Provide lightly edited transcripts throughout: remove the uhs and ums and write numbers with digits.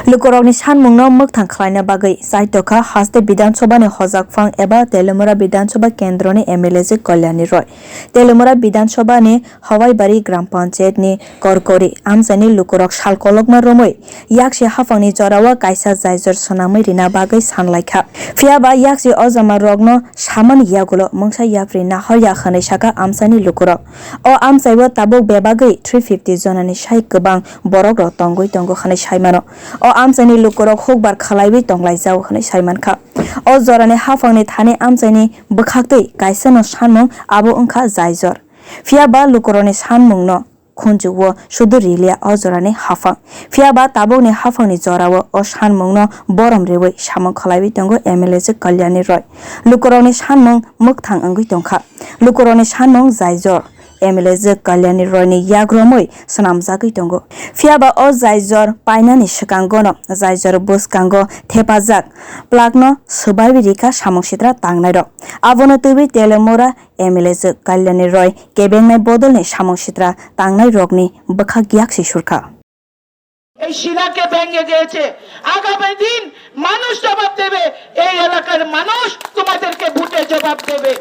Lukorokni sanmungno moktang khlaina bagui saitokha haste bidansabha ni hojakphang eba Telumura bidansabha kendroni MLA Kalyani Roy Telumura bidansabha ni Hawaibari gram panchayat ni Korkori amjani lukorok salkolokma romoi yakshi hafangni jorawa kaisa jaijor sonamai rina bagui sanlaikha phiaba yakshi ojama rogno samani yagulo mungsa yapri nahorya khanai saka amsani lukorok o amsaibo tabuk bebagui 350 jonani sai gobang borok rok tongoi tongo khanai saimano o amsani lukorok hukbar khalaibi tonglaijao khanai saimankha o jorani hafangni thani amsani bukhaktei kaisa no sanmung abo ongkha jaijor phiaba lukoroni sanmungno khunjuwo sudu rilia o jorani hafang phiaba tabokni hafangni jorao o sanmungno borom rewi samung khalaibi tongo MLA Kalyani Roy lukoroni sanmung mukthang angui tongkha lukoroni sanmung jaijor MLA Kalyani Roy ni yagromoi sanamjagui tongo phiaba o jaijor painani sikangono jaijor buskango thepajak plakno subabi rika samongsitra tangnai rok abono tubi Telumura MLA Kalyani Roy kebengnai bodolni samongsitra tangnai rokni bukha gyaksi surkha এই শিলাকে ভেঙে দিয়েছে আগামী দিন মানুষ জবাব দেবে এই এলাকার মানুষ তোমাদেরকে ভোটে জবাব দেবে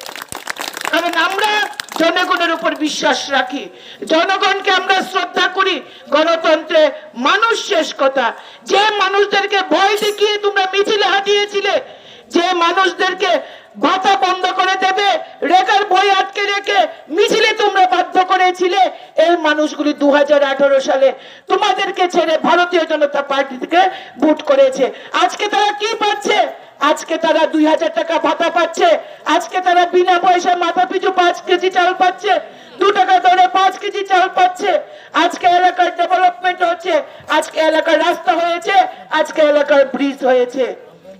কারণ আমরা জনগণের উপর বিশ্বাস রাখি জনগণকে আমরা শ্রদ্ধা করি গণতন্ত্রে মানুষ শেষ কথা যে মানুষদেরকে ভয় দেখিয়ে তোমরা মিছিলে হাঁটিয়েছিলে যে মানুষদেরকে ভাতা বন্ধ করে দেবে রেগার বই আটকে রেখে মিছিলে তোমরা বাধ্য করেছিলে এই মানুষগুলি 2018 সালে তোমাদেরকে ছেড়ে ভারতীয় জনতা পার্টি থেকে ভোট করেছে আজকে তারা কি পাচ্ছে আজকে তারা 2000 টাকা ভাতা পাচ্ছে আজকে তারা বিনা পয়সা মাথা পিছু 5 কেজি চাল পাচ্ছে 2 টাকা দরে 5 কেজি চাল পাচ্ছে আজকে এলাকার ডেভেলপমেন্ট হচ্ছে আজকে এলাকার রাস্তা হয়েছে আজকে এলাকার ব্রিজ হয়েছে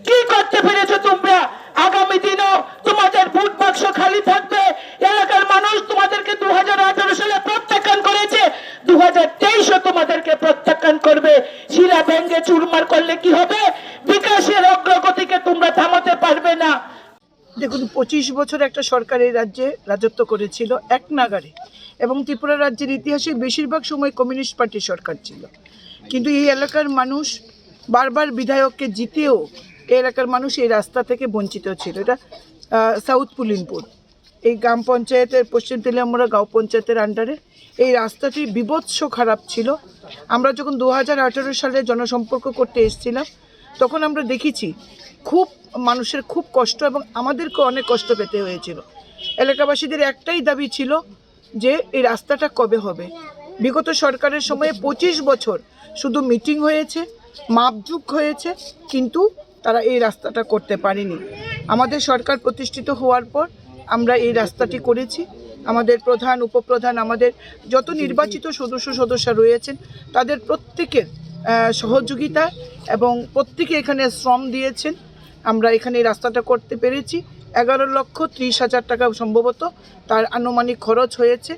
কি করতে পেরেছো তোমরা আগামী দিনও তোমাদের ভোট বাক্স খালি থাকবে এলাকার মানুষ তোমাদেরকে 2018 সালে প্রত্যাখ্যান করেছে 2023 তোমাদেরকে প্রত্যাখ্যান করবে শিলা ভেঙে চুরমার করলে কি হবে বিকাশের অগ্রগতিকে তোমরা থামাতে পারবে না দেখুন 25 বছর একটা সরকার এই রাজ্যে রাজত্ব করেছিল এক নাগারে এবং ত্রিপুরা রাজ্যের ইতিহাসে বেশিরভাগ সময় কমিউনিস্ট পার্টির সরকার ছিল কিন্তু এই এলাকার মানুষ বারবার বিধায়ককে জিতেও এই এলাকার মানুষ এই রাস্তা থেকে বঞ্চিত ছিল এটা সাউথ পুলিনপুর এই গ্রাম পঞ্চায়েতের পশ্চিম তেলিয়ামুড়া গাঁও পঞ্চায়েতের আন্ডারে এই রাস্তাটি বিভৎস খারাপ ছিল আমরা যখন 2018 সালে জনসম্পর্ক করতে এসেছিলাম তখন আমরা দেখেছি খুব মানুষের খুব কষ্ট এবং আমাদেরকে অনেক কষ্ট পেতে হয়েছিল এলাকাবাসীদের একটাই দাবি ছিল যে এই রাস্তাটা কবে হবে বিগত সরকারের সময়ে 25 বছর শুধু মিটিং হয়েছে মাপজুক হয়েছে কিন্তু তারা এই রাস্তাটা করতে পারেনি আমাদের সরকার প্রতিষ্ঠিত হওয়ার পর আমরা এই রাস্তাটি করেছি আমাদের প্রধান উপপ্রধান আমাদের যত নির্বাচিত সদস্য রয়েছেন তাদের প্রত্যেকের সহযোগিতা এবং প্রত্যেকে এখানে শ্রম দিয়েছেন আমরা এখানে এই রাস্তাটা করতে পেরেছি 11,30,000 টাকা সম্ভবত তার আনুমানিক খরচ হয়েছে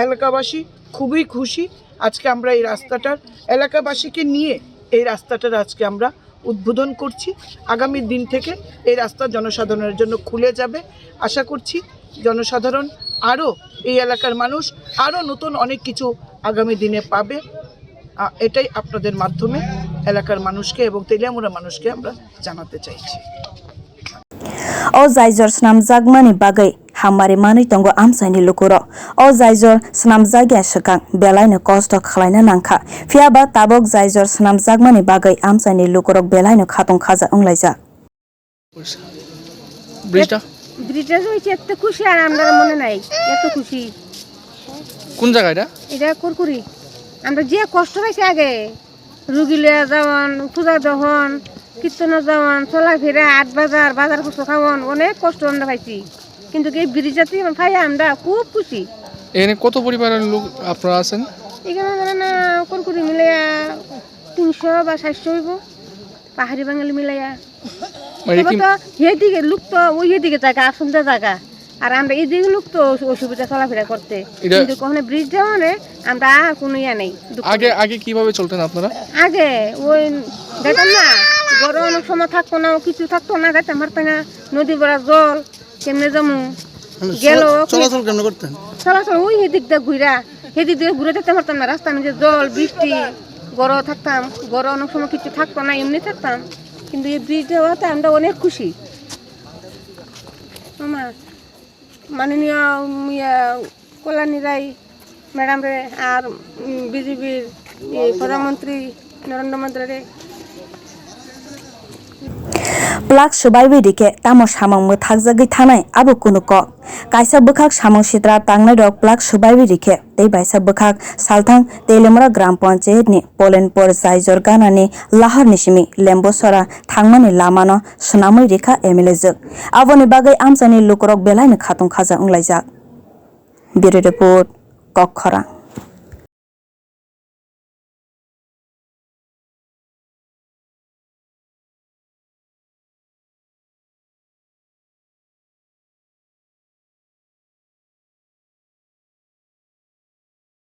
এলাকাবাসী খুবই খুশি আজকে আমরা এই রাস্তাটার এলাকাবাসীকে নিয়ে এই রাস্তাটার আজকে আমরা উদ্বোধন করছি আগামী দিন থেকে এই রাস্তা জনসাধারণের জন্য খুলে যাবে আশা করছি জনসাধারণ আরও এই এলাকার মানুষ আরও নতুন অনেক কিছু আগামী দিনে পাবে এটাই আপনাদের মাধ্যমে এলাকার মানুষকে এবং তেলিয়ামুড়া মানুষকে আমরা জানাতে চাইছি o jaijor snamjakmani bagai hamari manui tongo amsaini lukuro o jaijor snamjagya swkang belaino kosto khlaina nangkha phiaba tabok jaijor snamjakmani bagai amsaini lukurok belaino khatong khaja onglaijak ব্রিজটা হইছে এত খুশি আর আমরা মনে নাই এত খুশি কোন জায়গা এটা কুরকুরি আমরা যে কষ্ট পাইছি আগে রুগীলে যাওয়ান পূজা দহন কীর্তন যাওয়ান চলাফেরা আট বাজার কষ্ট খাওয়ান অনেক কষ্ট আমরা পাইছি কিন্তু এই ব্রিজটাতে পাই আমরা খুব খুশি এখানে কত পরিবারের লোক আপনারা আছেন এখানে ধরেন কুরকুরি মিলাইয়া 300 বা 700 হইব পাহাড়ি বাঙালি মিলাইয়া সেদিকে লোক তো ওই দিকে জায়গা আসন্দা জায়গা আর আমরা এই দিকে লোক তো অসুবিধা চলাফেরা করতে কিন্তু কখনো ব্রিজ যাওয়ানে আমরা কোনো ইয়া নেই আগে কিভাবে চলতেন আপনারা আগে ওই দেখেন না গরম অনেক সময় থাকতো না কিছু থাকতো না গাইতে মারতে না নদী ভরা জল কেমনে যাবো গেল চলাচল কেমন করতেন চলাচল ওই সেদিক দিয়ে ঘুরা সেদিক দিয়ে ঘুরে যেতে পারতাম না রাস্তা নিজে জল বৃষ্টি গড়ও থাকতাম, গড় অনেক সময় কিছু থাকতো না, এমনি থাকতাম। কিন্তু এই ব্রিজ হওয়াতে আমরা অনেক খুশি। আমার মাননীয় কল্যাণী রায় ম্যাডাম রে আর বিজেপির প্রধানমন্ত্রী নরেন্দ্র মোদী রে প্লাক সুবাইবি দিকে তামো সামং থাকজাগै থানাय আবো কোনো ক কাইসা বখাক সামং সিত্রা তাंनाय रक प्लाक सुबाइबि दिखे तै बाइसा बखाक सालथां तेलेमरा ग्राम पंचायत नि पोलेनपुर जायजर गानानि लाहार निसिमि लेम्बसरा थांमानि लामानो सुनामै रेखा एमएलए जोग आबोनि बागै आमसानि लुकरक बेलायनो खाथं खाजा उंलायजाक बिरो रिपोर्ट कखरा।